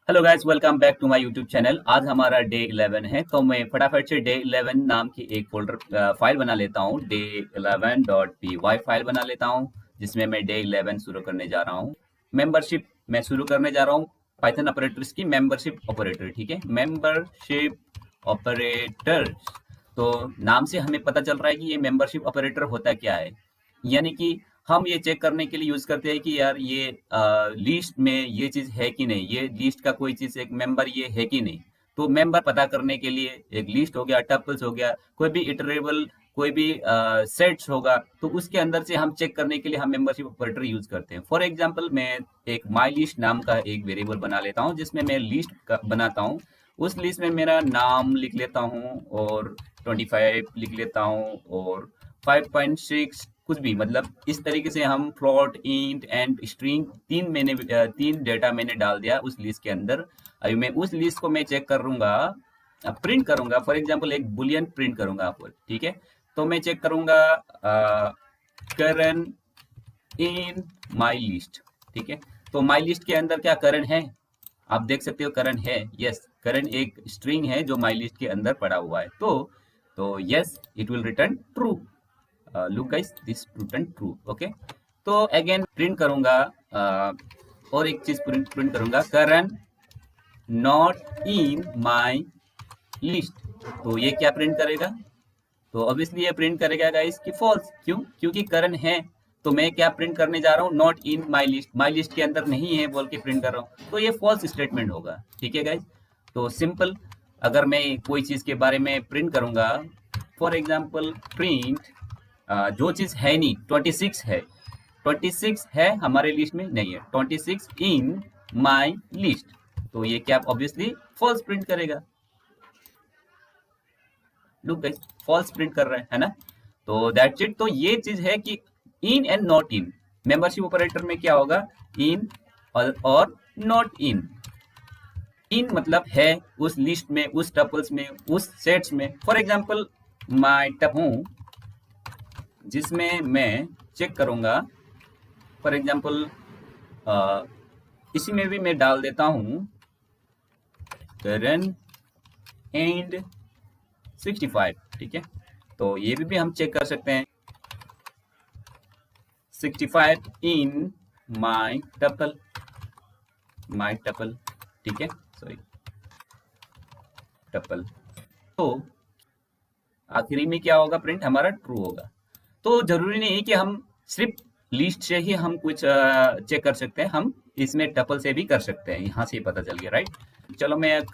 Hello guys, welcome back to my YouTube channel. आज हमारा day 11 है, तो मैं फटाफट से डे 11 नाम की एक फोल्डर फाइल बना लेता हूँ। day11.py फाइल बना लेता हूँ, जिसमें मैं डे 11 शुरू करने जा रहा हूँ। मेंबरशिप मैं शुरू करने जा रहा हूँ पाइथन ऑपरेटर्स की मेंबरशिप ऑपरेटर। ठीक है, मेंबरशिप ऑपरेटर। तो नाम से हमें पता चल रहा है कि ये मेंबरशिप ऑपरेटर होता क्या है। यानी कि हम ये चेक करने के लिए यूज करते हैं कि यार ये लिस्ट में ये चीज है कि नहीं, ये लिस्ट का कोई चीज एक मेंबर ये है कि नहीं। तो मेंबर पता करने के लिए एक लिस्ट हो गया, टपल्स हो गया, कोई भी इटरेबल, कोई भी सेट्स होगा, तो उसके अंदर से हम चेक करने के लिए हम मेंबरशिप ऑपरेटर यूज करते हैं। फॉर एग्जांपल मैं एक माई लिस्ट नाम का एक वेरिएबल बना लेता हूँ, जिसमें मैं लिस्ट बनाता हूँ। उस लिस्ट में मेरा नाम लिख लेता हूँ और 25 लिख लेता हूँ और 5.6 कुछ भी, मतलब इस तरीके से हम फ्लोट, इंट एंड स्ट्रिंग तीन डेटा मैंने डाल दिया उस लिस्ट के अंदर। अभी मैं उस लिस्ट को मैं चेक करूंगा, प्रिंट करूंगा। फॉर एग्जांपल एक बुलियन प्रिंट करूंगा आपको। ठीक है, तो मैं चेक करूंगा करंट इन माई लिस्ट। ठीक है, तो माई लिस्ट के अंदर क्या करंट है, आप देख सकते हो करंट है। यस, करंट एक स्ट्रिंग है जो माई लिस्ट के अंदर पड़ा हुआ है। तो yes, it will return true. Look guys, this return true. Okay, तो अगेन प्रिंट करूंगा और एक चीज प्रिंट करूंगा, current not in my list. तो ये क्या प्रिंट करेगा? तो ऑब्वियसली ये प्रिंट करेगा गाइस कि फॉल्स। क्यों? क्योंकि करंट है। तो मैं क्या प्रिंट करने जा रहा हूँ, not in my list, my list के अंदर नहीं है बोल के प्रिंट कर रहा हूँ, तो ये फॉल्स स्टेटमेंट होगा। ठीक है गाइस, तो सिंपल। अगर मैं कोई चीज के बारे में प्रिंट करूंगा, फॉर एग्जाम्पल प्रिंट जो चीज है नहीं, 26 है, 26 है हमारे लिस्ट में नहीं है, 26 इन माई लिस्ट, तो ये क्या ऑब्वियसली फॉल्स प्रिंट करेगा। लुक गाइस, फॉल्स प्रिंट कर रहा है ना। तो दैट्स इट। तो ये चीज है कि in and not in, membership operator में क्या होगा, इन और नॉट इन। इन मतलब है उस लिस्ट में, उस टपल्स में, उस सेट्स में। फॉर एग्जांपल माय टप हूं, जिसमें मैं चेक करूंगा, फॉर एग्जांपल इसी में भी मैं डाल देता हूं करंट एंड 65। ठीक है, तो ये भी हम चेक कर सकते हैं, 65 इन माय टपल, ठीक है, सॉरी टपल। तो आखिरी में क्या होगा, प्रिंट हमारा ट्रू होगा। तो जरूरी नहीं है कि हम सिर्फ लिस्ट से ही हम कुछ चेक कर सकते हैं, हम इसमें टपल से भी कर सकते हैं। यहाँ से ही पता चल गया, राइट। चलो मैं एक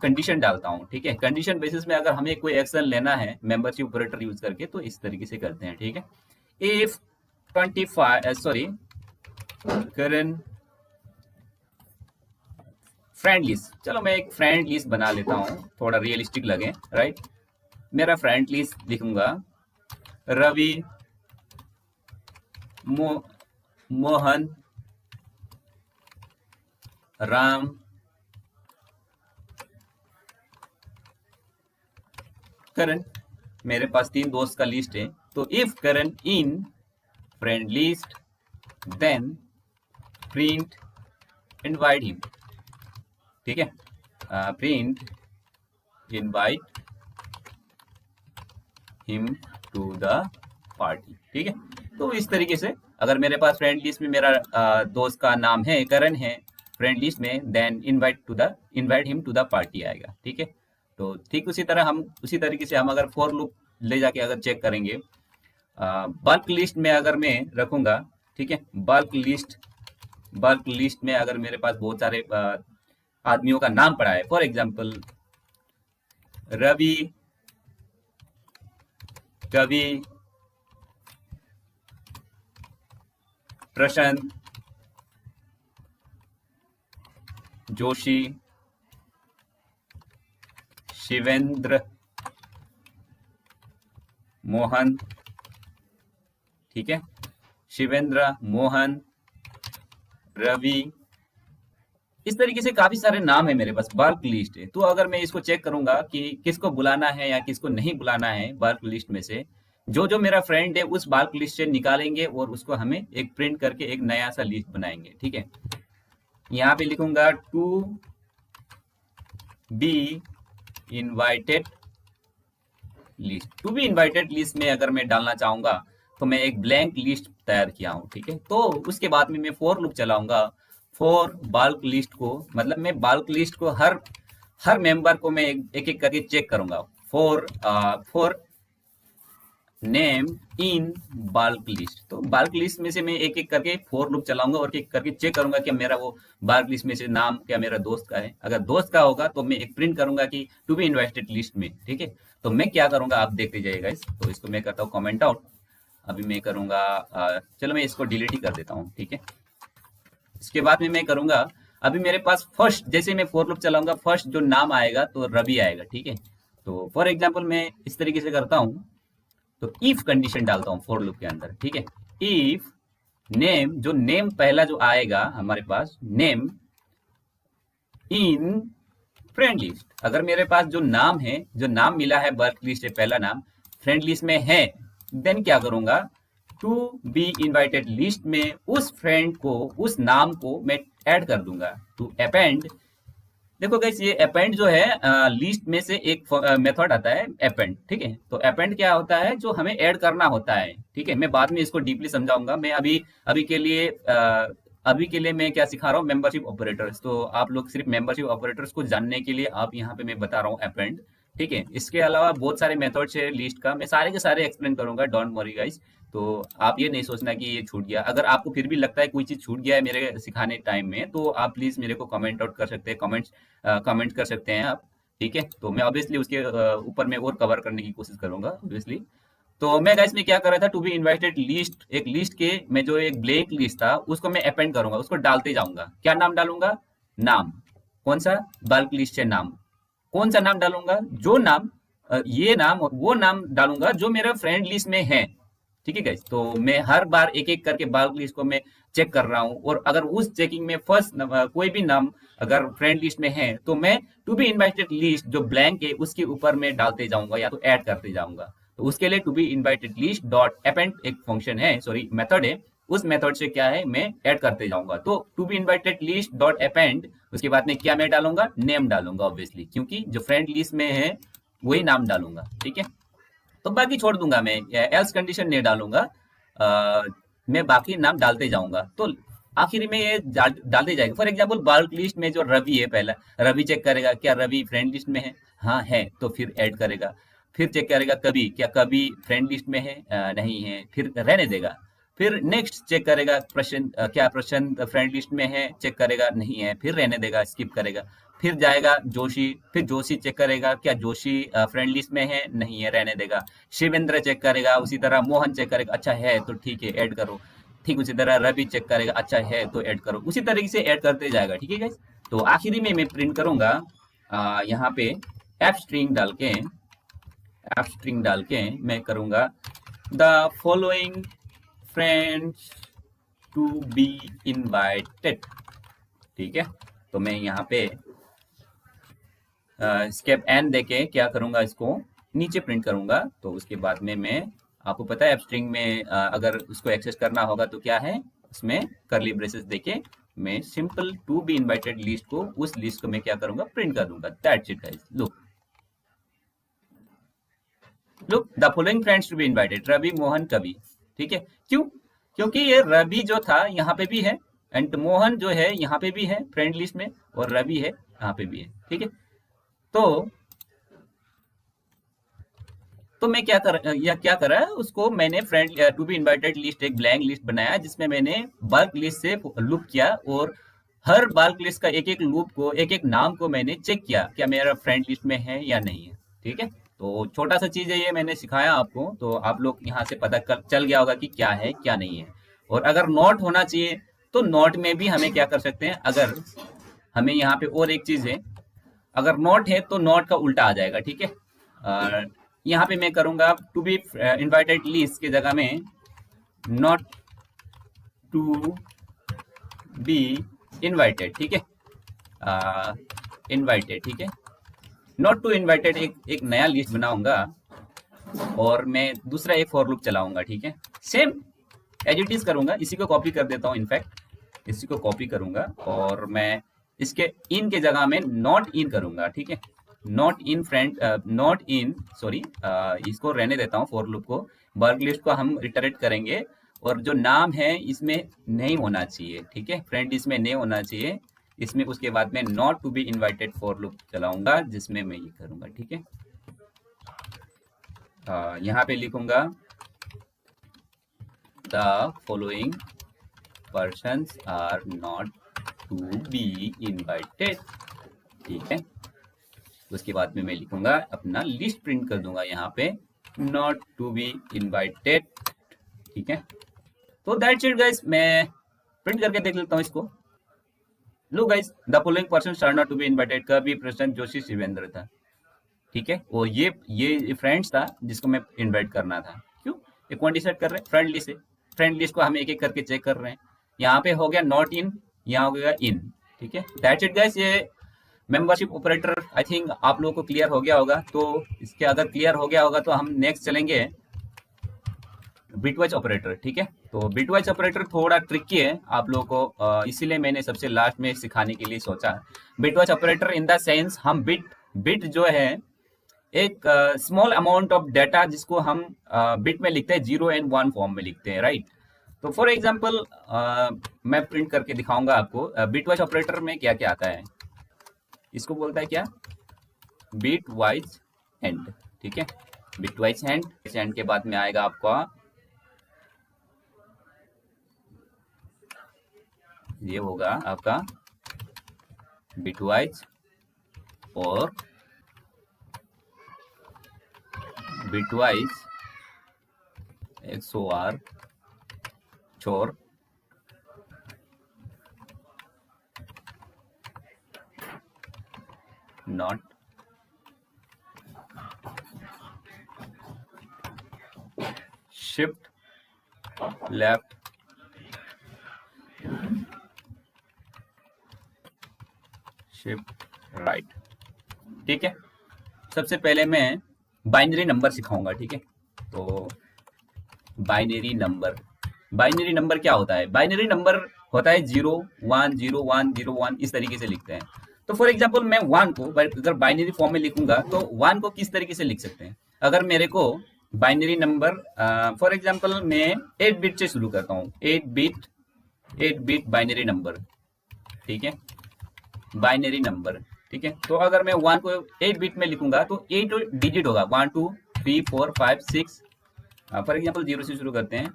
कंडीशन डालता हूँ। ठीक है, कंडीशन बेसिस में अगर हमें कोई एक्शन लेना है मेंबरशिप ऑपरेटर यूज करके, तो इस तरीके से करते हैं। ठीक है, if 25 sorry current friend list, चलो मैं एक फ्रेंड लिस्ट बना लेता हूँ, थोड़ा रियलिस्टिक लगे, राइट। मेरा फ्रेंड लिस्ट लिखूंगा रवि, मोहन, राम, करण। मेरे पास 3 दोस्त का लिस्ट है। तो if Karan in friend list then print invite him. ठीक है, print invite him to the party. ठीक है, तो इस तरीके से अगर मेरे पास फ्रेंड लिस्ट में मेरा दोस्त का नाम है, करण है फ्रेंड लिस्ट में, then invite him to the party आएगा। ठीक है, तो ठीक उसी तरह हम उसी तरीके से हम अगर फॉर लूप ले जाके अगर चेक करेंगे, बल्क लिस्ट में अगर मैं रखूंगा, ठीक है, बल्क लिस्ट में अगर मेरे पास बहुत सारे आदमियों का नाम पड़ा है, फॉर एग्जाम्पल रवि, कवि, प्रशांत, जोशी, शिवेंद्र, मोहन। ठीक है, शिवेंद्र, मोहन, रवि, इस तरीके से काफी सारे नाम है मेरे पास, बल्क लिस्ट है। तो अगर मैं इसको चेक करूंगा कि किसको बुलाना है या किसको नहीं बुलाना है, बल्क लिस्ट में से जो जो मेरा फ्रेंड है उस बल्क लिस्ट से निकालेंगे और उसको हमें एक प्रिंट करके एक नया सा लिस्ट बनाएंगे। ठीक है, यहाँ पे लिखूंगा to be invited list. To be invited list में अगर मैं डालना चाहूंगा तो मैं एक ब्लैंक लिस्ट तैयार किया हूं, ठीक है। तो उसके बाद में मैं फॉर लूप चलाऊंगा। फॉर बल्क लिस्ट को, मतलब मैं बल्क लिस्ट को हर मेंबर को मैं एक एक करके चेक करूंगा। For name in bulk list, तो बल्क लिस्ट में से मैं एक एक करके फॉर लूप चलाऊंगा और एक करके चेक करूंगा कि मेरा वो बल्क लिस्ट में से नाम क्या मेरा दोस्त का है। अगर दोस्त का होगा तो मैं एक प्रिंट करूंगा कि टू बी इन्वाइटेड लिस्ट में, ठीक है। तो मैं क्या करूंगा आप देखते जाइएगा। तो इसको मैं करता हूँ कमेंट आउट। अभी मैं करूंगा चलो मैं इसको डिलीट ही कर देता हूँ, ठीक है। इसके बाद में मैं करूंगा, अभी मेरे पास फर्स्ट, जैसे मैं फॉर लूप चलाऊंगा फर्स्ट जो नाम आएगा तो रवि आएगा, ठीक है। तो फॉर एग्जाम्पल मैं इस तरीके से करता हूँ, तो इफ कंडीशन डालता हूं फॉर लूप के अंदर, ठीक है। इफ नेम, जो नेम पहला जो आएगा हमारे पास, नेम इन फ्रेंड लिस्ट, अगर मेरे पास जो नाम है, जो नाम मिला है बल्क लिस्ट से पहला नाम फ्रेंड लिस्ट में है, देन क्या करूंगा, टू बी इनवाइटेड लिस्ट में उस फ्रेंड को, उस नाम को मैं ऐड कर दूंगा। टू अपेंड, देखो गाइस ये अपेंड जो है लिस्ट में से एक मेथड आता है अपेंड, ठीक है। तो अपेंड क्या होता है, जो हमें ऐड करना होता है, ठीक है। मैं बाद में इसको डीपली समझाऊंगा। मैं अभी के लिए मैं क्या सिखा रहा हूँ, मेंबरशिप ऑपरेटर्स। तो आप लोग सिर्फ मेंबरशिप ऑपरेटर्स को जानने के लिए आप यहाँ पे मैं बता रहा हूँ अपेंड, ठीक है। इसके अलावा बहुत सारे मेथड्स है लिस्ट का, मैं सारे के सारे एक्सप्लेन करूंगा, डोंट वरी गाइस। तो आप ये नहीं सोचना कि ये छूट गया। अगर आपको फिर भी लगता है कोई चीज छूट गया है मेरे सिखाने टाइम में, तो आप प्लीज मेरे को कमेंट आउट कर सकते हैं, कमेंट कर सकते हैं आप, ठीक है। तो मैं ऑब्वियसली उसके ऊपर में और कवर करने की कोशिश करूंगा ऑब्वियसली। तो मैं गाइस में क्या कर रहा था, टू बी इनवाइटेड लिस्ट, एक लिस्ट के मैं जो एक ब्लैंक लिस्ट था उसको मैं अपेंड करूंगा, उसको डालते जाऊंगा। क्या नाम डालूंगा, नाम, कौन सा, बल्क लिस्ट से नाम, कौन सा नाम डालूंगा, जो नाम ये नाम और वो नाम डालूंगा जो मेरा फ्रेंड लिस्ट में है, ठीक है गाइस। तो मैं हर बार एक एक करके बल्क लिस्ट को मैं चेक कर रहा हूँ, और अगर उस चेकिंग में फर्स्ट कोई भी नाम अगर फ्रेंड लिस्ट में है तो मैं टू बी इनवाइटेड लिस्ट जो ब्लैंक है उसके ऊपर मैं डालते जाऊंगा या तो ऐड करते जाऊंगा। तो उसके लिए to be invited list dot append एक फंक्शन है, सॉरी मेथड है, उस मेथड से क्या है मैं ऐड करते जाऊंगा। तो to be invited list dot append, उसके बाद में क्या मैं डालूंगा, नेम डालूंगा ऑब्वियसली, क्योंकि जो फ्रेंड लिस्ट में है वही नाम डालूंगा, ठीक है। तो बाकी छोड़ दूंगा मैं, एल्स कंडीशन नहीं डालूंगा, मैं बाकी नाम डालते जाऊंगा। तो आखिर में ये डालते जाएगा। फॉर एग्जांपल बल्क लिस्ट में जो रवि है, पहला रवि चेक करेगा क्या रवि फ्रेंड लिस्ट में है, हाँ है, तो फिर ऐड करेगा। फिर चेक करेगा कभी, क्या कभी फ्रेंड लिस्ट में है, नहीं है, फिर रहने देगा। फिर नेक्स्ट चेक करेगा प्रशांत, क्या प्रशांत फ्रेंड लिस्ट में है, चेक करेगा नहीं है, फिर रहने देगा, स्किप करेगा। फिर जाएगा जोशी, फिर जोशी चेक करेगा क्या जोशी फ्रेंड लिस्ट में है, नहीं है, रहने देगा। शिवेंद्र चेक करेगा, उसी तरह मोहन चेक करेगा, अच्छा है तो ठीक है ऐड करो। ठीक उसी तरह रवि चेक करेगा, अच्छा है तो ऐड करो। उसी तरीके से ऐड करते जाएगा, ठीक है गाइस। तो आखिरी में मैं प्रिंट करूंगा यहाँ पे एफ स्ट्रिंग डाल के मैं करूंगा the following friends to be invited, ठीक है। तो मैं यहाँ पे स्टेप एन देके क्या करूंगा, इसको नीचे प्रिंट करूंगा। तो उसके बाद में मैं, आपको पता है एफ स्ट्रिंग में अगर उसको एक्सेस करना होगा तो क्या है, उसमें करली ब्रेसेस देके मैं simple to be invited list को, उस लिस्ट को मैं क्या करूंगा, प्रिंट कर दूंगा। That's it guys. Look the following friends to be invited, Ravi Mohan Kavi, ठीक है। क्यों, क्योंकि ये रवि जो था यहाँ पे भी है एंड मोहन जो है यहाँ पे भी है फ्रेंड लिस्ट में, और रवि है यहाँ पे भी है, ठीक है। तो मैं क्या करा उसको मैंने friend to be invited list एक ब्लैंक लिस्ट बनाया, जिसमें मैंने बल्क लिस्ट से लूप किया, और हर बल्क लिस्ट का एक एक लूप को, एक एक नाम को मैंने चेक किया क्या मेरा फ्रेंड लिस्ट में है या नहीं है, ठीक है। तो छोटा सा चीज है ये, मैंने सिखाया आपको, तो आप लोग यहाँ से पता चल गया होगा कि क्या है क्या नहीं है। और अगर नॉट होना चाहिए तो नॉट में भी हमें क्या कर सकते हैं, अगर हमें यहाँ पे और एक चीज है, अगर नॉट है तो नॉट का उल्टा आ जाएगा, ठीक है। यहाँ पे मैं करूंगा टू बी इनवाइटेड लिस्ट के जगह में नॉट टू बी इनवाइटेड, ठीक है, इनवाइटेड, ठीक है। नॉट टू इनवाइटेड एक नया लिस्ट बनाऊंगा, और मैं दूसरा एक फॉर लूप चलाऊंगा, ठीक है। सेम एज इट इज करूंगा, इसी को कॉपी कर देता हूँ, इनफैक्ट इसी को कॉपी करूंगा, और मैं इसके इन के जगह में नॉट इन करूंगा, ठीक है। Not in friend, not in, sorry, इसको रहने देता हूँ फॉर लूप को। वर्क लिस्ट को हम रिटरेट करेंगे और जो नाम है इसमें नहीं होना चाहिए, ठीक है फ्रेंड, इसमें नहीं होना चाहिए इसमें। उसके बाद में not to be invited for loop चलाऊंगा जिसमें मैं ये करूंगा, ठीक है। यहाँ पे लिखूंगा the following persons are not to be invited, ठीक है। उसके बाद में मैं लिखूंगा अपना लिस्ट प्रिंट कर दूंगा यहाँ पे नॉट टू बी इन्वाइटेड, ठीक है। तो दैट्स इट गाइस, मैं प्रिंट करके देख लेता हूँ इसको। लो guys, the following persons are not to be invited, Kavi, Prasanna, Joshi, Shivendra था, ठीक है। और ये फ्रेंड्स था जिसको मैं इनवाइट करना था। क्यों? ये कौन डिसाइड कर रहे हैं? फ्रेंड लिस्ट है। फ्रेंड लिस्ट को हम एक एक करके चेक कर रहे हैं। यहाँ पे हो गया नॉट इन, यहाँ हो गया इन, ठीक है। दैट्स इट गाइस, ये मेंबरशिप ऑपरेटर आई थिंक आप लोगों को क्लियर हो गया होगा। तो इसके अगर क्लियर हो गया होगा तो हम नेक्स्ट चलेंगे बिटवाइज ऑपरेटर, ठीक है। तो बिटवाइज ऑपरेटर थोड़ा ट्रिकी है आप लोगों को, इसीलिए मैंने सबसे लास्ट में सिखाने के लिए सोचा। Bitwise operator in the sense हम बिट जो है एक स्मॉल अमाउंट ऑफ डाटा जिसको हम बिट में लिखते हैं, 0 and 1 फॉर्म में लिखते हैं, राइट। तो फॉर एग्जांपल मैं प्रिंट करके दिखाऊंगा आपको बिटवाइज ऑपरेटर में क्या क्या आता है। इसको बोलता है क्या? बिटवाइज एंड, ठीक है। बिटवाइज एंड के बाद में आएगा आपका ये होगा आपका बिटवाइज और बिटवाइज XOR छोर not shift left shift right, ठीक है। सबसे पहले मैं बाइनरी नंबर सिखाऊंगा, ठीक है। तो बाइनरी नंबर क्या होता है? बाइनरी नंबर होता है 0 1 0 1 0 1, इस तरीके से लिखते हैं। तो फॉर एग्जांपल मैं 1 को अगर बाइनरी फॉर्म में लिखूंगा तो 1 को किस तरीके से लिख सकते हैं? अगर मेरे को बाइनरी नंबर फॉर एग्जांपल मैं 8 बिट से शुरू करता हूँ, 8 बिट बाइनरी नंबर, ठीक है, बाइनरी नंबर, ठीक है। तो अगर मैं 1 को 8 बिट में लिखूंगा तो 8 डिजिट होगा, 1 2 3 4 5 6। फॉर एग्जांपल 0 से शुरू करते हैं,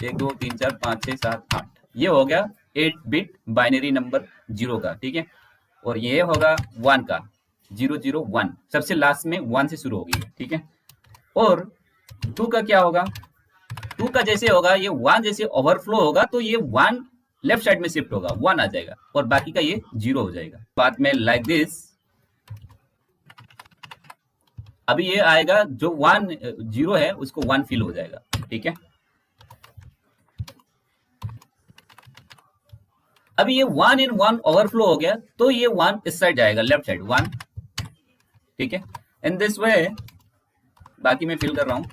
1 2 3 4 5 6 7 8, ये हो गया 8 बिट बाइनरी नंबर 0 का, ठीक है। और ये होगा 1 का, 0 0 1, सबसे लास्ट में 1 से शुरू होगी, ठीक है। और 2 का क्या होगा? 2 का जैसे होगा ये 1 जैसे ओवरफ्लो होगा तो ये 1 लेफ्ट साइड में शिफ्ट होगा, 1 आ जाएगा और बाकी का ये 0 हो जाएगा। बाद में लाइक दिस, अभी ये आएगा जो 1 0 है उसको 1 फिल हो जाएगा, ठीक है। अभी ये 1 in 1 ओवरफ्लो हो गया तो ये 1 इस साइड जाएगा, लेफ्ट साइड 1, ठीक है। इन दिस वे बाकी मैं फिल कर रहा हूं।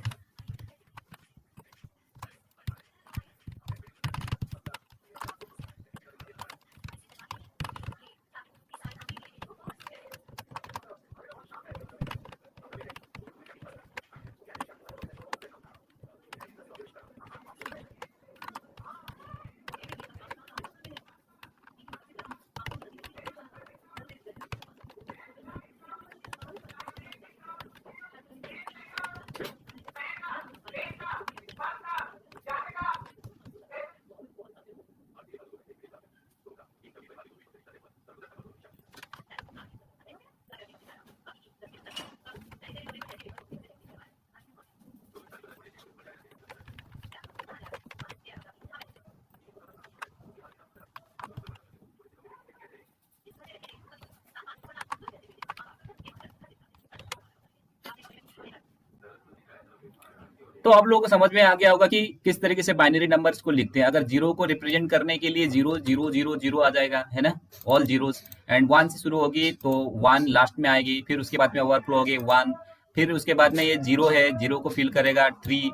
तो आप लोगों को समझ में आ गया होगा कि किस तरीके से बाइनरी नंबर्स को लिखते हैं। अगर 0 को रिप्रेजेंट करने के लिए 0 0 0 0 आ जाएगा, है ना, ऑल जीरोस। एंड 1 से शुरू होगी तो 1 लास्ट में आएगी, फिर उसके बाद में ओवरफ्लो होगी 1, फिर उसके बाद में ये 0 है, 0 को फिल करेगा 3,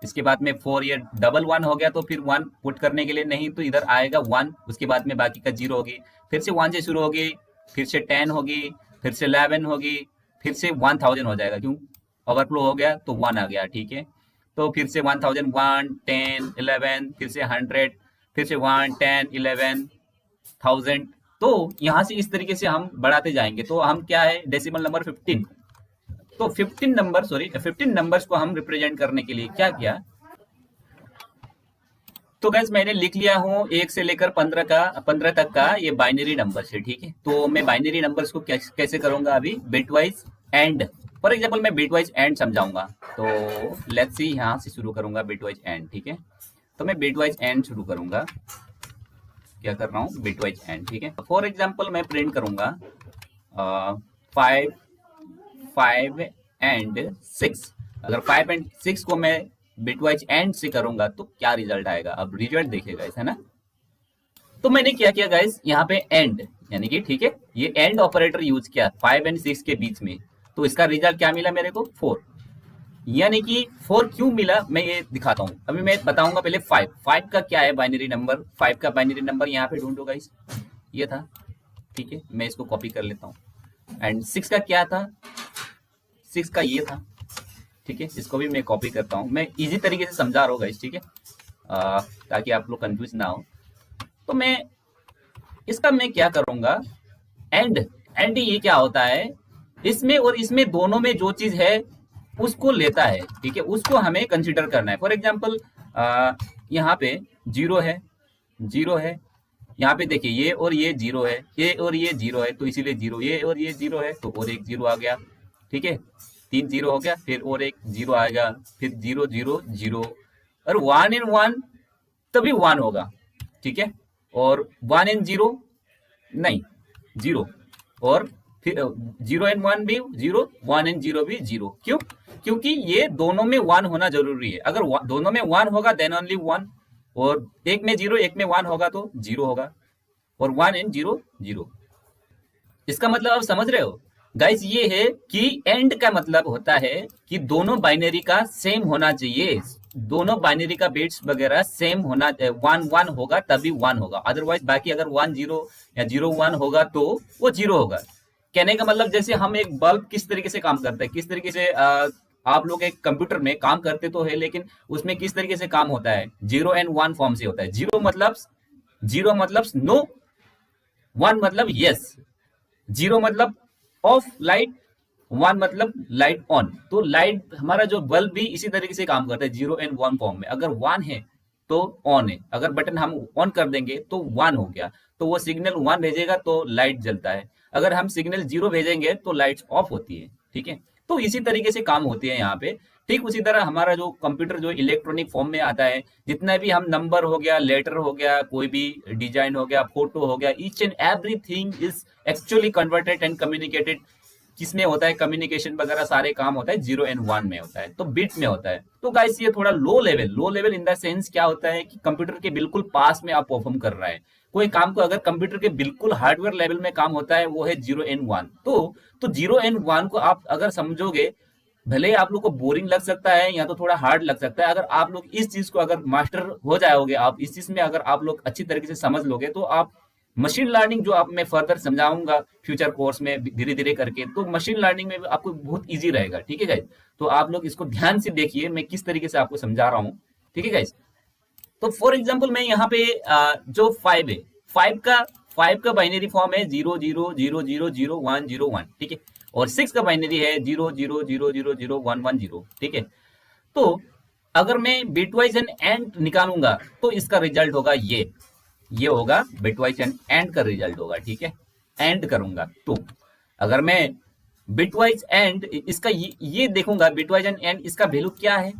इसके बाद में 4 ये डबल 1 हो गया, तो फिर 1 पुट करने के लिए नहीं, तो इधर आएगा 1, उसके बाद में बाकी का 0 होगी, फिर से 1 से शुरू होगी, फिर से 10 होगी, फिर से 11 होगी, फिर से 1000 हो जाएगा, क्यों ओवरफ्लो हो गया तो 1 आ गया, ठीक है। तो फिर से 1000, 1, 10, 11, फिर से 100, फिर से 1, 10, 11, 1000। तो यहाँ से इस तरीके से हम बढ़ाते जाएंगे। तो हम क्या है, डेसिमल नंबर 15, तो 15 नंबर्स को हम रिप्रेजेंट करने के लिए क्या किया, तो गैस मैंने लिख लिया हूँ 1 से लेकर 15 तक का ये बाइनरी नंबर्स है, ठीक है। तो मैं बाइनरी नंबर्स को कैसे करूंगा, अभी बिटवाइज एंड, फॉर एग्जांपल मैं बिटवाइज एंड समझाऊंगा। तो लेट्स सी, यहाँ से शुरू करूंगा बिटवाइज एंड, ठीक है। तो मैं बिटवाइज एंड शुरू करूंगा, क्या कर रहा हूँ, बिटवाइज एंड, ठीक है। फॉर एग्जांपल मैं प्रिंट करूंगा 5 एंड 6। अगर 5 एंड 6 को मैं बिटवाइज एंड से करूंगा तो क्या रिजल्ट आएगा, अब रिजल्ट देखिएगा, है ना। तो मैंने क्या किया गाइस, यहाँ पे एंड, यानी कि ठीक है, ये एंड ऑपरेटर यूज किया 5 एंड 6 के बीच में, तो इसका रिजल्ट क्या मिला मेरे को, 4। यानी कि 4 क्यों मिला मैं ये दिखाता हूँ। अभी मैं बताऊंगा पहले 5 का क्या है बाइनरी नंबर। 5 का बाइनरी नंबर यहाँ पे ढूंढो गाइस, ये था, ठीक है, मैं इसको कॉपी कर लेता हूँ। एंड 6 का क्या था, 6 का ये था, ठीक है, इसको भी मैं कॉपी करता हूँ। मैं इजी तरीके से समझा रहा हूँ गाइस, ठीक है, ताकि आप लोग कंफ्यूज ना हो। तो मैं इसका मैं क्या करूंगा, एंड ये क्या होता है, इसमें और इसमें दोनों में जो चीज है उसको लेता है, ठीक है, उसको हमें कंसिडर करना है। फॉर एग्जाम्पल यहाँ पे 0 है, 0 है, यहाँ पे देखिए ये और ये 0 है, ये और ये 0 है, तो इसीलिए 0, ये और ये 0 है, तो और एक 0 आ गया, ठीक है, 3 0 हो गया, फिर और एक 0 आएगा, फिर 0 0 0, और 1 एंड 1 तभी 1 होगा, ठीक है, और 1 एंड 0 नहीं, 0, और फिर 0 एंड 1 भी 0, 1 एंड 0 भी 0। क्यों, क्योंकि ये दोनों में 1 होना जरूरी है। अगर दोनों में 1 होगा देन ओनली 1, और एक में 0 एक में 1 होगा तो 0 होगा, और 1 एंड 0 0। इसका मतलब आप समझ रहे हो गाइस, ये है कि एंड का मतलब होता है कि दोनों बाइनरी का सेम होना चाहिए, दोनों बाइनरी का बिट्स वगैरह सेम होना, 1 1 होगा तभी 1 होगा, अदरवाइज बाकी अगर 1 0 या 0 1 होगा तो वो 0 होगा। कहने का मतलब जैसे हम एक बल्ब किस तरीके से काम करता है, किस तरीके से आप लोग एक कंप्यूटर में काम करते तो है, लेकिन उसमें किस तरीके से काम होता है, 0 एंड 1 फॉर्म से होता है। 0 मतलब नो, 1 मतलब यस, 0 मतलब ऑफ लाइट, 1 मतलब लाइट ऑन। तो लाइट हमारा जो बल्ब भी इसी तरीके से काम करता है 0 एंड 1 फॉर्म में। अगर 1 है तो ऑन है, अगर बटन हम ऑन कर देंगे तो 1 हो गया, तो वो सिग्नल 1 भेजेगा तो लाइट जलता है, अगर हम सिग्नल 0 भेजेंगे तो लाइट्स ऑफ होती है, ठीक है। तो इसी तरीके से काम होती है यहाँ पे। ठीक उसी तरह हमारा जो कंप्यूटर जो इलेक्ट्रॉनिक फॉर्म में आता है, जितना भी हम नंबर हो गया, लेटर हो गया, कोई भी डिजाइन हो गया, फोटो हो गया, each and everything is actually converted and communicated. किसमें होता है कम्युनिकेशन वगैरह, सारे काम होता है 0 एंड 1 में होता है, तो बिट में होता है। तो गाइस ये थोड़ा low level in the sense क्या होता है कि कंप्यूटर के बिल्कुल पास में आप परफॉर्म कर रहा है कोई काम को। अगर कंप्यूटर के बिल्कुल हार्डवेयर लेवल में काम होता है वो है 0 एंड 1। तो 0 एंड 1 को आप अगर समझोगे, भले ही आप लोग को बोरिंग लग सकता है या तो थोड़ा हार्ड लग सकता है, अगर आप लोग इस चीज को अगर मास्टर हो जाओगे, आप इस चीज में अगर आप लोग अच्छी तरीके से समझ लोगे, तो आप मशीन लर्निंग जो आप मैं फर्दर समझाऊंगा फ्यूचर कोर्स में धीरे धीरे करके, तो मशीन लर्निंग में आपको बहुत इजी रहेगा, ठीक है गाइस। तो आप लोग इसको ध्यान से देखिए मैं किस तरीके से आपको समझा रहा हूँ, ठीक है गाइस। तो फॉर एग्जाम्पल मैं यहाँ पे जो 5 है, 5 का बाइनरी फॉर्म है 0 0 0 0 0 1 0 1, ठीक है, और 6 का बाइनरी है 0 0 0 0 0 1 1 0, ठीक है। तो अगर मैं बिटवाइज एंड निकालूंगा तो इसका रिजल्ट होगा ये होगा बिटवाइज एंड का रिजल्ट होगा, ठीक है। एंड करूंगा तो अगर मैं बिटवाइज एंड इसका ये देखूंगा, बिटवाइज एंड इसका वैल्यू क्या है,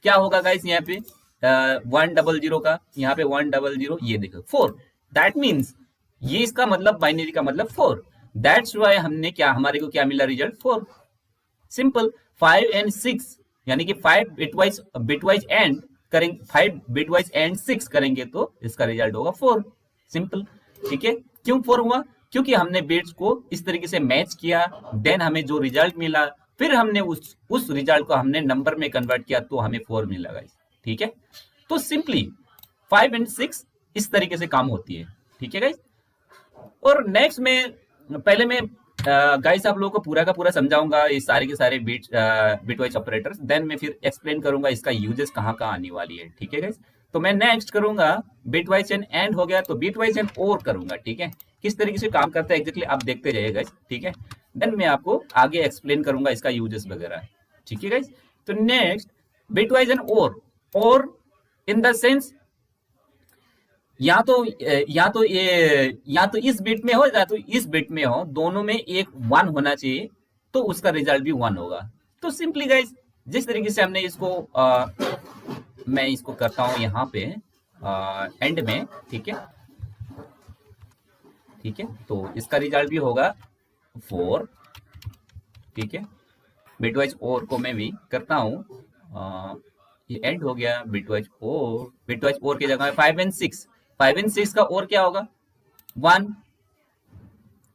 क्या होगा गाइस, यहाँ पे 100 का, यहाँ पे 100, ये देखो 4, दैट मीन्स ये इसका मतलब बाइनरी का मतलब 4, दैट्स व्हाई हमने क्या, हमारे को क्या मिला रिजल्ट 4। सिंपल। 5 एंड 6 यानी कि 5 बिटवाइज एंड करेंगे, 5 बिटवाइज एंड 6 करेंगे तो इसका रिजल्ट होगा 4। सिंपल, ठीक है। क्यों 4 हुआ, क्योंकि हमने बिट्स को इस तरीके से मैच किया, देन हमें जो रिजल्ट मिला, फिर हमने उस रिजल्ट को हमने नंबर में कन्वर्ट किया तो हमें 4 मिला गाइस, ठीक है। तो सिंपली 5 एंड 6 इस तरीके से काम होती है, ठीक है गाइस। और नेक्स्ट में पहले मैं गाइस आप लोगों को पूरा का पूरा समझाऊंगा ये सारे के सारे बिटवाइज ऑपरेटर्स, देन मैं फिर एक्सप्लेन करूंगा इसका यूजेस कहाँ कहाँ आने वाली है, ठीक है गाइस। तो मैं नेक्स्ट करूंगा बिटवाइज एंड हो गया, तो बिटवाइज एंड और करूंगा, ठीक है। किस तरीके से काम करता है एग्जैक्टली आप देखते जाइए गाइस, ठीक है। देन मैं आपको आगे एक्सप्लेन करूंगा इसका यूजेस वगैरह, ठीक है गाइस। तो नेक्स्ट बिटवाइज एंड और इन द सेंस या तो इस बिट में हो या तो इस बिट में हो, दोनों में एक 1 होना चाहिए, तो उसका रिजल्ट भी 1 होगा। तो सिंपली गाइस जिस तरीके से हमने इसको मैं इसको करता हूं यहाँ पे एंड में, ठीक है, ठीक है। तो इसका रिजल्ट भी होगा 4, ठीक है। बिटवाइज और को मैं भी करता हूँ, ये एंड हो गया बिटवाइज और की जगह 5 एंड 6 का और क्या होगा 1,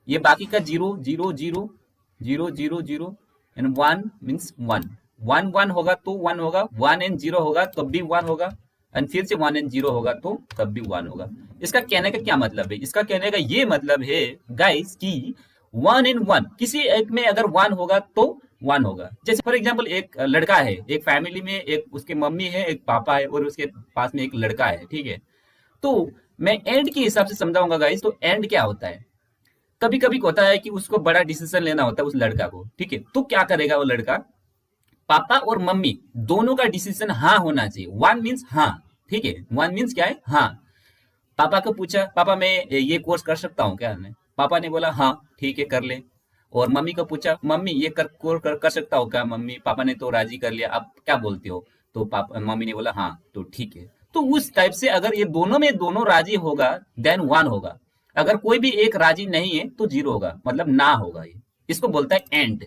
ये बाकी का 0 0 0 0 0 0 एंड 1 मीन्स 1 1 1 होगा तो 1 होगा, 1 एंड 0 होगा तब भी 1 होगा, एंड फिर से 1 एंड 0 होगा तो तब भी 1 होगा। इसका कहने का क्या मतलब है, इसका कहने का ये मतलब है गाइस कि 1 एंड 1 किसी एक में अगर 1 होगा तो 1 होगा। जैसे फॉर एग्जांपल एक लड़का है, एक फैमिली में एक उसके मम्मी है, एक पापा है और उसके पास में एक लड़का है, ठीक है। तो मैं एंड के हिसाब से समझाऊंगा गाइस। तो एंड क्या होता है, कभी कभी होता है कि उसको बड़ा डिसीजन लेना होता है उस लड़का को, ठीक है। तो क्या करेगा वो लड़का, पापा और मम्मी दोनों का डिसीजन हाँ होना चाहिए। 1 मीन्स हाँ, ठीक है, 1 मीन्स क्या है हाँ। पापा को पूछा, पापा मैं ये कोर्स कर सकता हूँ क्या, पापा ने बोला हाँ ठीक है कर ले। और मम्मी को पूछा, मम्मी ये कर सकता हो क्या मम्मी, पापा ने तो राजी कर लिया, आप क्या बोलते हो, तो पापा मम्मी ने बोला हाँ तो ठीक है। तो उस टाइप से अगर ये दोनों में दोनों राजी होगा देन 1 होगा, अगर कोई भी एक राजी नहीं है तो 0 होगा, मतलब ना होगा। ये इसको बोलता है एंड,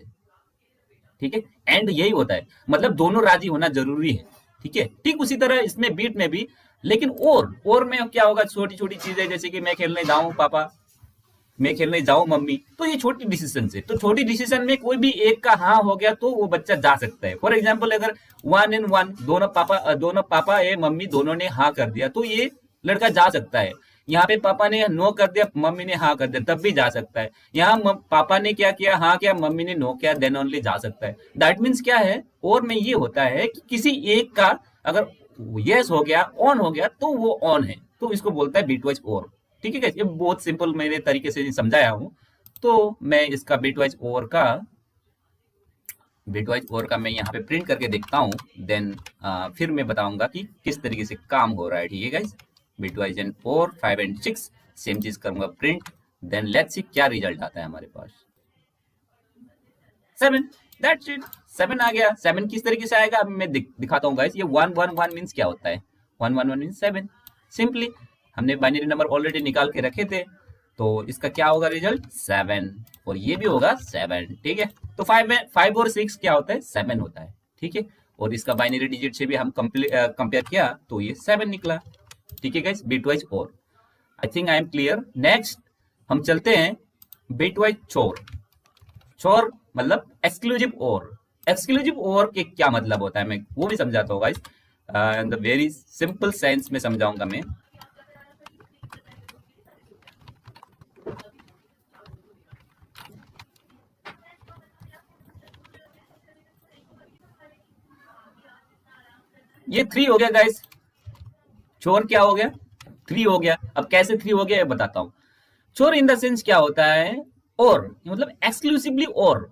ठीक है। एंड यही होता है, मतलब दोनों राजी होना जरूरी है, ठीक है। ठीक उसी तरह इसमें बीट में भी, लेकिन और में क्या होगा, छोटी छोटी चीजें जैसे कि मैं खेलने जाऊं पापा, मैं खेलने जाऊं मम्मी, तो ये छोटी डिसीजन से, तो छोटी डिसीजन में कोई भी एक का हाँ हो गया तो वो बच्चा जा सकता है। फॉर एग्जांपल अगर 1 एंड 1 दोनों पापा है मम्मी दोनों ने हाँ कर दिया तो ये लड़का जा सकता है। यहाँ पे पापा ने नो कर दिया, मम्मी ने हाँ कर दिया, तब भी जा सकता है। यहाँ पापा ने क्या किया, हाँ किया, मम्मी ने नो किया, देन ओनली जा सकता है। दैट मीन्स क्या है, और में ये होता है कि किसी एक का अगर यस हो गया, ऑन हो गया तो वो ऑन है, तो इसको बोलता है बिटवाइज और, ठीक है। ये बहुत सिंपल मेरे तरीके से समझाया हूं। तो मैं इसका बिटवाइज और का मैं यहाँ पे प्रिंट करके देखता हूँ, देन फिर मैं बताऊंगा कि किस तरीके से काम हो रहा है, ठीक है गाइस। बिटवाइज एंड और 5 एंड 6 सेम चीज करूंगा प्रिंट, देन लेट्स सी क्या रिजल्ट आता है हमारे पास। 7, दैट्स इट, 7 आ गया। 7 किस तरीके से आएगा अब मैं दिखाता हूँ गाइस। ये 1 1 1 मीन्स क्या होता है, 1 1 1 मीन्स 7। सिंपली हमने बाइनरी नंबर ऑलरेडी निकाल के रखे थे, तो इसका क्या होगा रिजल्ट 7, और ये भी होगा 7, ठीक है। तो 5 और 6 क्या होता है 7 होता है, ठीक है। और इसका बाइनरी डिजिट से भी हम कंपेयर किया तो ये 7 निकला, ठीक है गाइस। बिटवाइज और आई think I am clear. Next हम चलते हैं बिटवाइज चोर मतलब एक्सक्लूसिव और। एक्सक्लूसिव और के क्या मतलब होता है मैं वो भी समझाता हूँ guys, in the very simple sense में समझाऊंगा मैं। ये 3 हो गया गाइस, चोर क्या हो गया 3 हो गया। अब कैसे 3 हो गया ये बताता हूं। चोर इन द सेंस क्या होता है, और मतलब एक्सक्लूसिवली और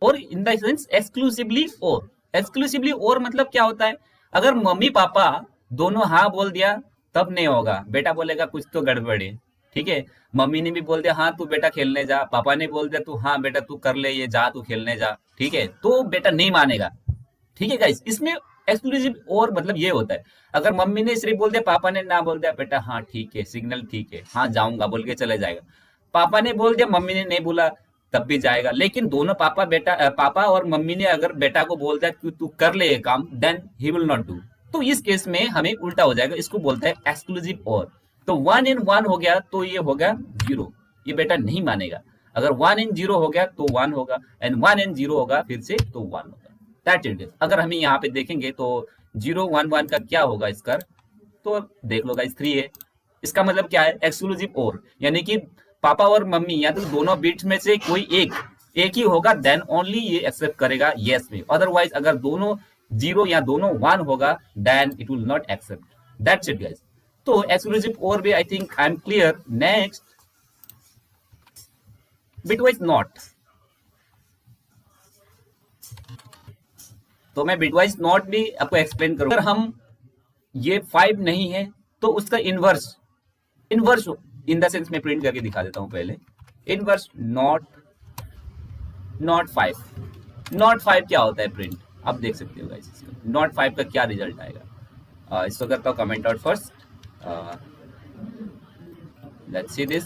इन द सेंस एक्सक्लूसिवली और मतलब क्या होता है, अगर मम्मी पापा दोनों हाँ बोल दिया तब नहीं होगा, बेटा बोलेगा कुछ तो गड़बड़ है, ठीक है। मम्मी ने भी बोल दिया हाँ तू बेटा खेलने जा, पापा ने बोल दिया तू हाँ बेटा तू कर ले ये, जा तू खेलने जा, ठीक है, तो बेटा नहीं मानेगा, ठीक है गाइस। इसमें एक्सक्लूसिव और मतलब ये होता है, अगर मम्मी ने सिर्फ बोल दिया, पापा ने ना बोल दिया, बेटा हाँ ठीक है सिग्नल ठीक है हाँ जाऊंगा बोल के चले जाएगा। पापा ने बोल दिया मम्मी ने नहीं बोला तब भी जाएगा। लेकिन दोनों पापा और मम्मी ने अगर बेटा को बोल दिया कि तू कर ले ये काम, then he will not do. तो इस केस में हमें उल्टा हो जाएगा, इसको बोलता है एक्सक्लूसिव और। तो 1 एंड 1 हो गया तो ये होगा 0, ये बेटा नहीं मानेगा। अगर 1 एंड 0 हो गया तो 1 होगा, एंड 1 एंड 0 होगा फिर से तो 1 होगा। That it is. अगर हमें यहाँ पे देखेंगे तो 0 1 1 का क्या होगा इसका, तो देख लो गाइस 3 है। इसका मतलब क्या है, एक्सक्लूसिव और, यानी कि पापा और मम्मी या तो दोनों बिट्स में से कोई एक ही होगा, देन ओनली ये एक्सेप्ट करेगा यस में। अदरवाइज अगर दोनों 0 या दोनों 1 होगा then it will not accept. That's it guys. तो एक्सक्लूसिव और भी I think I am clear. Next bitwise not. तो मैं बिटवाइज नॉट भी आपको एक्सप्लेन करूंगा। अगर हम ये 5 नहीं है तो उसका इनवर्स इन द सेंस में प्रिंट करके दिखा देता हूं पहले। इनवर्स नॉट 5, नॉट 5 क्या होता है प्रिंट, आप देख सकते हो गाइस। इसका नॉट 5 का क्या रिजल्ट आएगा, इसको करता हूं comment out first. Let's see this,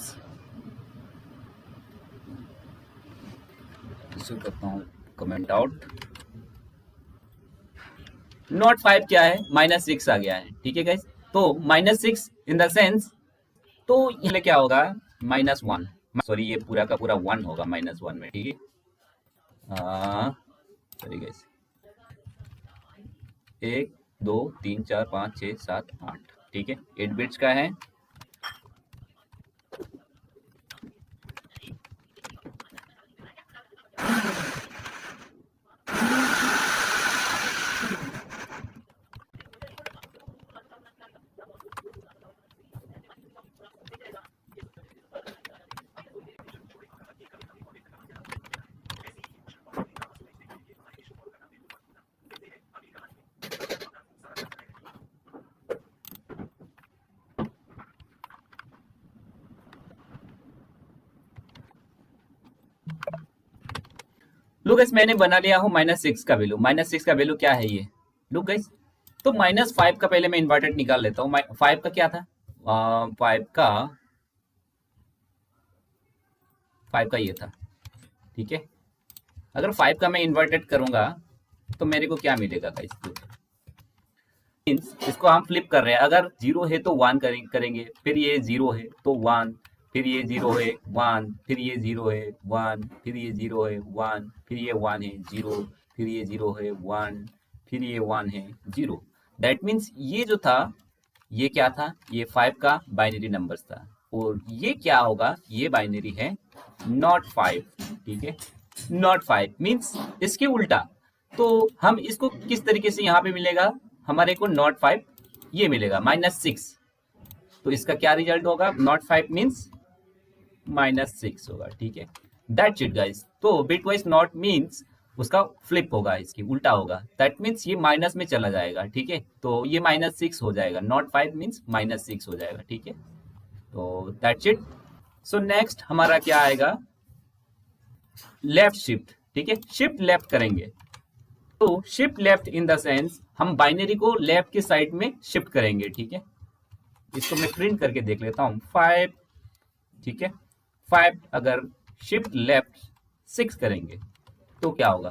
इसको करता हूं कमेंट आउट। नॉट 5 क्या है, -6 आ गया है, ठीक है गाइस। तो -6 इन द सेंस, तो ये क्या होगा -1, सॉरी ये पूरा का पूरा 1 होगा -1 में, ठीक है। सॉरी गाइस, 1 2 3 4 5 6 7 8, ठीक है, 8 बिट्स का है। लुक गाइस, मैंने बना लिया हूं -6 का वैल्यू। -6 का वैल्यू क्या है ये, लुक गाइस। तो -5 का पहले मैं इन्वर्टेड निकाल लेता हूं। 5 का क्या था, 5 का ये था, ठीक है। अगर 5 का मैं इन्वर्टेड करूंगा तो मेरे को क्या मिलेगा गाइस, इसको हम फ्लिप कर रहे हैं। अगर 0 है तो 1 करेंगे, फिर ये 0 है तो 1, फिर ये 0 है 1, फिर ये 0 है 1, फिर ये 0 है 1, फिर ये 1 है 0, फिर ये 0 है 1, फिर ये 1 है 0। दैट मीन्स ये जो था ये क्या था, ये 5 का बाइनरी नंबर्स था, और ये क्या होगा, ये बाइनरी है नॉट 5, ठीक है। नॉट 5 मीन्स इसके उल्टा। तो हम इसको किस तरीके से यहाँ पे मिलेगा, हमारे को नॉट 5 ये मिलेगा -6, तो इसका क्या रिजल्ट होगा, नॉट 5 मीन्स -6 होगा, ठीक है। That's it guys. तो बिटवाइज नॉट मीन्स उसका फ्लिप होगा, इसकी उल्टा होगा। दैट मीन्स ये माइनस में चला जाएगा, ठीक है। तो ये -6 हो जाएगा, नॉट 5 मीन्स -6 हो जाएगा, ठीक है। तो दैट्स इट। सो नेक्स्ट हमारा क्या आएगा, लेफ्ट शिफ्ट, ठीक है। शिफ्ट लेफ्ट करेंगे, तो shift left in the sense हम बाइनरी को लेफ्ट की साइड में शिफ्ट करेंगे, ठीक है। इसको मैं प्रिंट करके देख लेता हूं, 5, ठीक है। 5 अगर शिफ्ट लेफ्ट 6 करेंगे तो क्या होगा,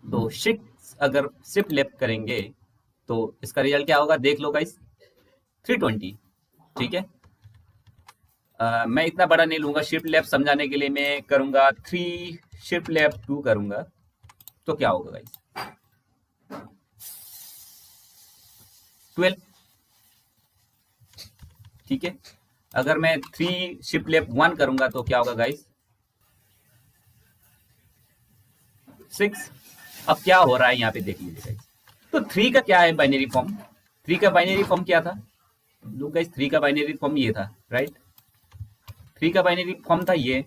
तो 6 अगर शिफ्ट लेफ्ट करेंगे तो इसका रिजल्ट क्या होगा, देख लो गाइस, 320, ठीक है। मैं इतना बड़ा नहीं लूंगा, शिफ्ट लेफ्ट समझाने के लिए मैं करूंगा 3 शिफ्ट लेफ्ट 2 करूंगा, तो क्या होगा गाइस, 12, ठीक है। अगर मैं 3 शिफ्ट लेफ्ट 1 करूंगा तो क्या होगा गाइस, 6। अब क्या हो रहा है यहाँ पे देख लीजिए गाइस। तो 3 का क्या है बाइनरी फॉर्म, 3 का बाइनरी फॉर्म क्या था, लुक गाइस, 3 का बाइनरी फॉर्म ये था, राइट। 3 का बाइनरी फॉर्म था ये,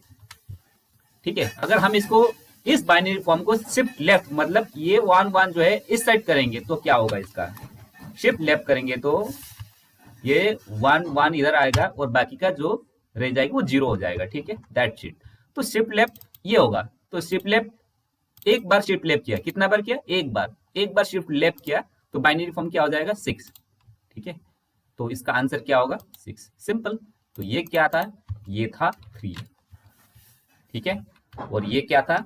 ठीक है। अगर हम इसको इस बाइनरी फॉर्म को शिफ्ट लेफ्ट, मतलब ये 1 1 जो है इस साइड करेंगे तो क्या होगा, इसका शिफ्ट लेफ्ट करेंगे तो ये 1 1 इधर आएगा और बाकी का जो रह जाएगी वो 0 हो जाएगा, ठीक है। That's it. तो शिफ्ट लेफ्ट ये होगा, तो शिफ्ट लेफ्ट एक बार शिफ्ट लेफ्ट किया, कितना बार किया, एक बार शिफ्ट लेफ्ट किया तो बाइनरी फॉर्म क्या हो जाएगा, 6, ठीक है। तो इसका आंसर क्या होगा, 6, सिंपल। तो ये क्या था, ये था 3, ठीक है। और ये क्या था,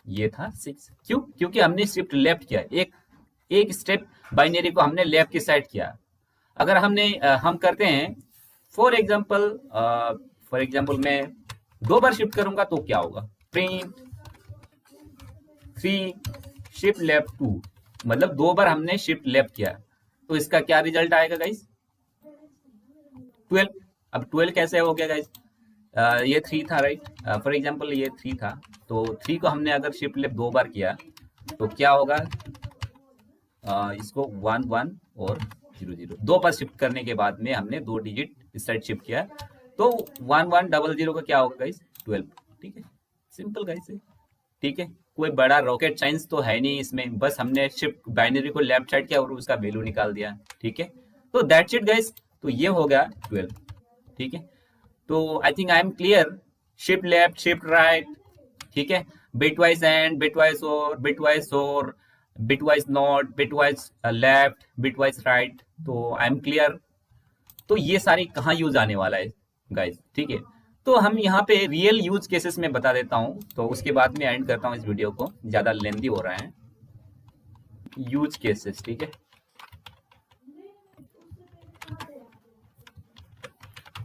ये था 6। क्यों, क्योंकि हमने शिफ्ट लेफ्ट किया, एक स्टेप बाइनरी को हमने लेफ्ट की साइड किया। अगर हम करते हैं फॉर एग्जांपल मैं 2 बार शिफ्ट करूंगा तो क्या होगा, प्रिंट 3 शिफ्ट लेफ्ट 2, मतलब 2 बार हमने शिफ्ट लेफ्ट किया, तो इसका क्या रिजल्ट आएगा गाइस? 12। अब 12 कैसे हो गया गाइस? ये 3 था राइट, फॉर एग्जांपल ये 3 था, तो 3 को हमने अगर शिफ्ट लेफ्ट 2 बार किया तो क्या होगा? इसको 1 1 और 0 0 2 बार शिफ्ट करने के बाद में हमने 2 डिजिट इस साइड शिफ्ट किया, तो 1 1 0 0 का क्या होगा गाइस? 12। ठीक है, सिंपल गाइस है। ठीक है, कोई बड़ा रॉकेट साइंस तो है नहीं इसमें, बस हमने शिफ्ट बाइनरी को लेफ्ट साइड किया और उसका वैल्यू निकाल दिया। ठीक है, तो दैट्स इट गाइस, तो ये हो गया 12। ठीक है, तो आई think I am clear. Shift left, shift right, ठीक है, बिटवाइज एंड, बिटवाइज और bitwise not, bitwise left, bitwise right, तो आई एम क्लियर। तो ये सारी कहाँ यूज आने वाला है गाइस? ठीक है, तो हम यहाँ पे रियल यूज केसेस में बता देता हूँ, तो उसके बाद में एंड करता हूँ इस वीडियो को, ज्यादा लेंदी हो रहा है। यूज केसेस, ठीक है,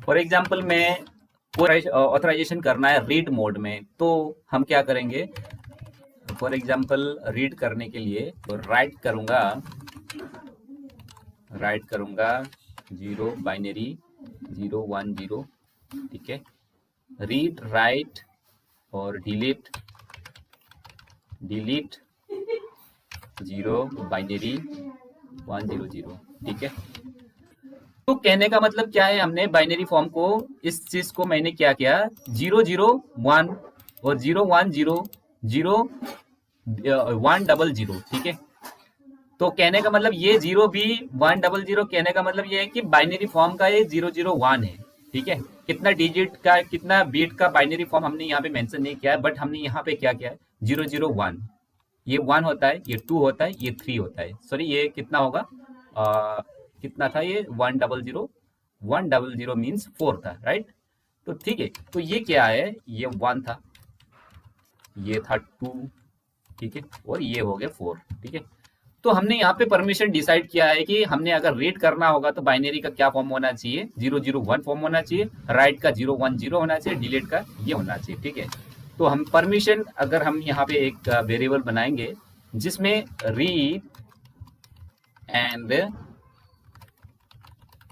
फॉर एग्जाम्पल में कोई ऑथराइजेशन करना है रीड मोड में, तो हम क्या करेंगे? फॉर एग्जाम्पल रीड करने के लिए तो राइट करूंगा 0 बाइनरी 0 1 0, ठीक है, रीड राइट और डिलीट 0 बाइनरी 1 0 0, ठीक है। तो कहने का मतलब क्या है? हमने बाइनरी फॉर्म को, इस चीज को मैंने क्या किया, 0 0 1 और 0 1 0 0 1 0 0, ठीक है। तो कहने का मतलब ये 0 भी 1 0 0, कहने का मतलब ये है कि बाइनरी फॉर्म का ये 0 0 1 है, ठीक है। कितना डिजिट का, कितना बीट का बाइनरी फॉर्म हमने यहाँ पे मेंशन नहीं किया है, बट हमने यहाँ पे क्या किया है, 0 0 1, ये 1 होता है, ये 2 होता है, ये 3 होता है, सॉरी ये कितना होगा, कितना था ये 1 0 0, 1 0 0 मीन्स 4 था, राइट। तो ठीक है, तो ये क्या है, ये 1 था, ये था 2, ठीक है, और ये हो गया 4, ठीक है। तो हमने यहाँ पे परमिशन डिसाइड किया है कि हमने अगर रीड करना होगा तो बाइनरी का क्या फॉर्म होना चाहिए, 0 0 1 फॉर्म होना चाहिए, राइट का 0 1 0 होना चाहिए, डिलीट का ये होना चाहिए, ठीक है। तो हम परमिशन, अगर हम यहाँ पे एक वेरिएबल बनाएंगे जिसमें रीड एंड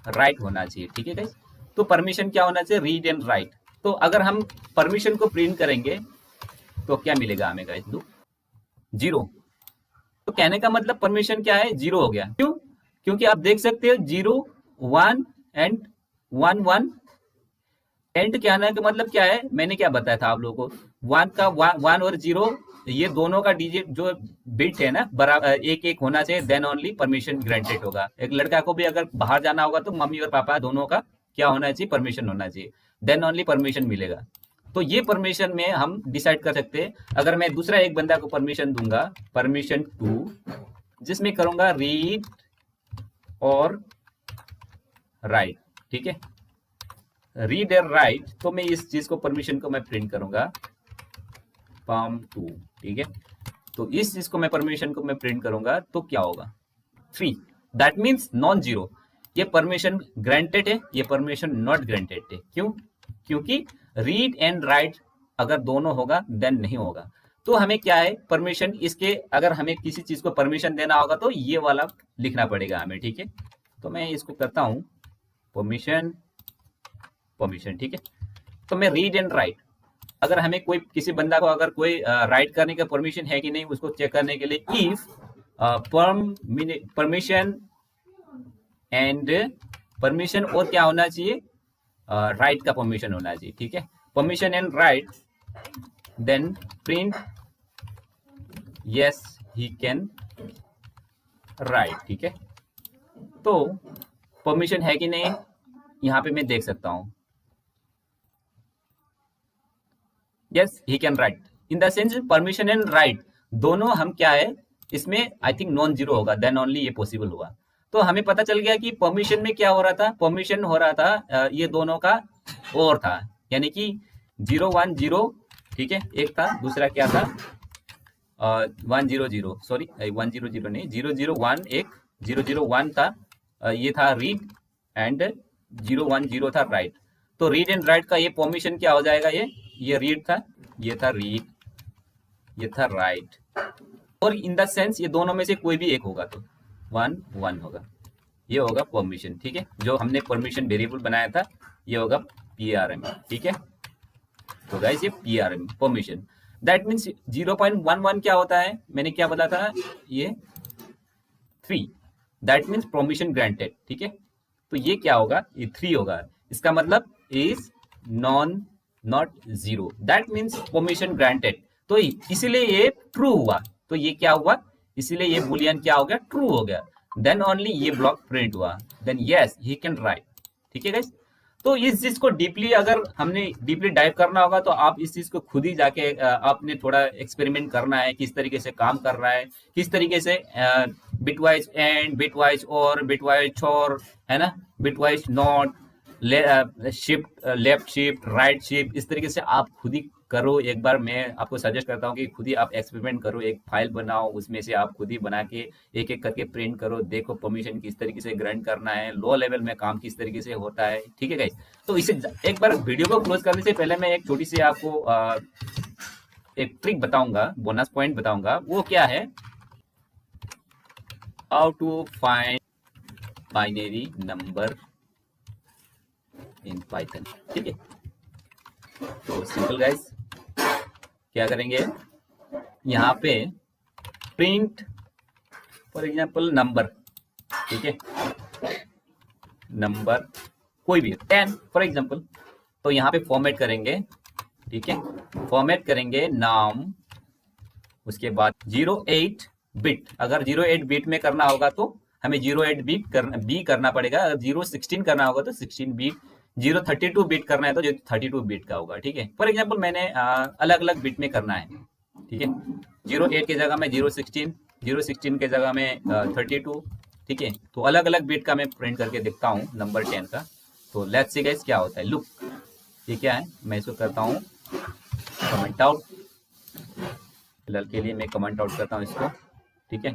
राइट होना चाहिए, ठीक है गाइस। तो परमिशन क्या होना चाहिए, रीड एंड राइट। तो अगर हम परमिशन को प्रिंट करेंगे तो क्या मिलेगा हमें गाइस, 0। तो कहने का मतलब परमिशन क्या है, 0 हो गया। क्यों? क्योंकि आप देख सकते हो 0 1 एंड 1 1 एंड क्या आने का मतलब क्या है, मैंने क्या बताया था आप लोगों को, 1 और 0 ये दोनों का डिजिट जो बिट है ना बराबर एक एक होना चाहिए, देन ओनली परमिशन ग्रांटेड होगा। एक लड़का को भी अगर बाहर जाना होगा तो मम्मी और पापा दोनों का क्या होना चाहिए, परमिशन होना चाहिए, देन ओनली परमिशन मिलेगा। तो ये परमिशन में हम डिसाइड कर सकते हैं, अगर मैं दूसरा एक बंदा को परमिशन दूंगा, परमिशन 2, जिसमें करूंगा रीड और राइट, ठीक है, रीड एंड राइट, तो मैं इस चीज को परमिशन को मैं प्रिंट करूंगा palm 2, ठीक है। तो इस चीज को मैं परमिशन को मैं प्रिंट करूंगा तो क्या होगा, 3, दैट मीन्स नॉन जीरो। ये परमिशन ग्रांटेड है, ये परमिशन नॉट ग्रांटेड है। क्यों? क्योंकि रीड एंड राइट अगर दोनों होगा देन नहीं होगा। तो हमें क्या है, परमिशन इसके, अगर हमें किसी चीज को परमिशन देना होगा तो ये वाला लिखना पड़ेगा हमें, ठीक है। तो मैं इसको करता हूं परमिशन, ठीक है। तो मैं रीड एंड राइट, अगर हमें कोई किसी बंदा को अगर कोई राइट करने का परमिशन है कि नहीं उसको चेक करने के लिए इफ परमिशन एंड परमिशन और क्या होना चाहिए, राइट का परमिशन होना चाहिए, ठीक है। Permission and write, then print yes he can write, ठीक है। तो परमिशन है कि नहीं यहाँ पे मैं देख सकता हूं, yes he can right, in the sense permission and right दोनों हम क्या है इसमें, आई थिंक नॉन जीरो होगा, देन ओनली ये पॉसिबल हुआ। तो हमें पता चल गया कि परमिशन में क्या हो रहा था, परमिशन हो रहा था ये दोनों का और था, यानी कि 0 1 0, ठीक है, एक था, दूसरा क्या था 1 0 0, सॉरी 1 0 0 नहीं, 0 0 1, एक 0 0 1 था, ये था रीड एंड 0 1 0 था राइट। तो रीड एंड राइट का ये परमिशन क्या हो जाएगा, ये रीड था, ये था रीड, ये था राइट, और इन द सेंस ये दोनों में से कोई भी एक होगा तो 1 1 होगा, ये होगा परमिशन। ठीक है, जो हमने परमिशन वेरिएबल बनाया था ये होगा PRM। ठीक है, तो गाइस ये PRM परमिशन, दैट मीन्स 0.11 क्या होता है, मैंने क्या बताया था, ये 3, दैट मीन्स परमिशन ग्रांटेड। ठीक है, तो ये क्या होगा, ये 3 होगा, इसका मतलब is not 0, that means permission granted. तो इसीलिए ये ट्रू हुआ, तो ये क्या हुआ, इसीलिए ये बुलियन क्या हो गया, ट्रू हो गया, देन ओनली ये ब्लॉक प्रिंट हुआ, then yes he can write. ठीक है गाइस, तो इस चीज को डीपली अगर हमने डीपली डाइव करना होगा तो आप इस चीज को खुद ही जाके आपने थोड़ा एक्सपेरिमेंट करना है, किस तरीके से काम कर रहा है, किस तरीके से बिटवाइज एंड, बिटवाइज और, बिटवाइज छोर, है ना, bitwise not, shift left shift right shift, इस तरीके से आप खुद ही करो। एक बार मैं आपको सजेस्ट करता हूँ कि खुद ही आप एक्सपेरिमेंट करो, एक फाइल बनाओ, उसमें से आप खुद ही बना के एक एक करके प्रिंट करो, देखो परमिशन किस तरीके से ग्रांट करना है, लो लेवल में काम किस तरीके से होता है। ठीक है गाइस, तो इसे एक बार वीडियो को क्लोज करने से पहले मैं एक छोटी सी आपको एक ट्रिक बताऊंगा, बोनस पॉइंट बताऊंगा, वो क्या है, how to find binary number in Python. ठीक है, तो सिंपल गाइस, क्या करेंगे, यहाँ पे प्रिंट फॉर एग्जांपल नंबर। ठीक है, नंबर कोई भी 10 फॉर एग्जांपल, तो यहाँ पे फॉर्मेट करेंगे। ठीक है, फॉर्मेट करेंगे नाम, उसके बाद 08 बिट, अगर 08 बिट में करना होगा तो हमें 08 बिट करना पड़ेगा, अगर 016 करना होगा तो 16 बिट, 032 बिट करना है तो 32 बिट का होगा। ठीक है, फॉर एग्जांपल मैंने अलग अलग बिट में करना है। ठीक है, 08 की जगह में 016, 016 के जगह में 32। ठीक है, तो अलग अलग बिट का मैं प्रिंट करके देखता हूँ नंबर 10 का, तो लेट्स सी गाइस क्या होता है। लुक, ये क्या है, मैं इसको करता हूँ कमेंट आउट, फिलहाल के लिए मैं कमेंट आउट करता हूँ इसको। ठीक है,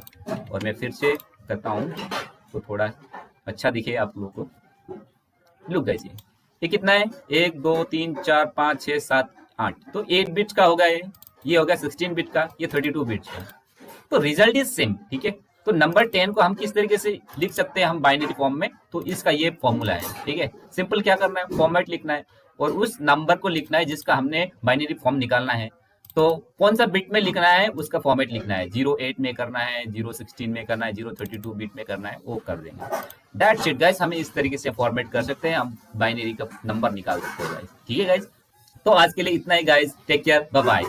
और मैं फिर से करता हूँ तो थोड़ा अच्छा दिखे आप लोगों को। लुक गाइस, ये कितना है, 1 2 3 4 5 6 7 8, तो 8 बिट्स का होगा, ये होगा 16 बिट का, ये 32 बिट्स का, तो रिजल्ट इज सेम। ठीक है, तो नंबर 10 को हम किस तरीके से लिख सकते हैं हम बाइनरी फॉर्म में, तो इसका ये फॉर्मूला है। ठीक है, सिंपल क्या करना है, फॉर्मेट लिखना है और उस नंबर को लिखना है जिसका हमने बाइनरी फॉर्म निकालना है, तो कौन सा बिट में लिखना है उसका फॉर्मेट लिखना है, 08 में करना है, 016 में करना है, 032 बिट में करना है, वो कर देंगे। दैट्स इट गाइस, हमें इस तरीके से फॉर्मेट कर सकते हैं, हम बाइनरी का नंबर निकाल सकते हैं गाइस। ठीक है गाइस, तो आज के लिए इतना ही guys, take care, bye bye.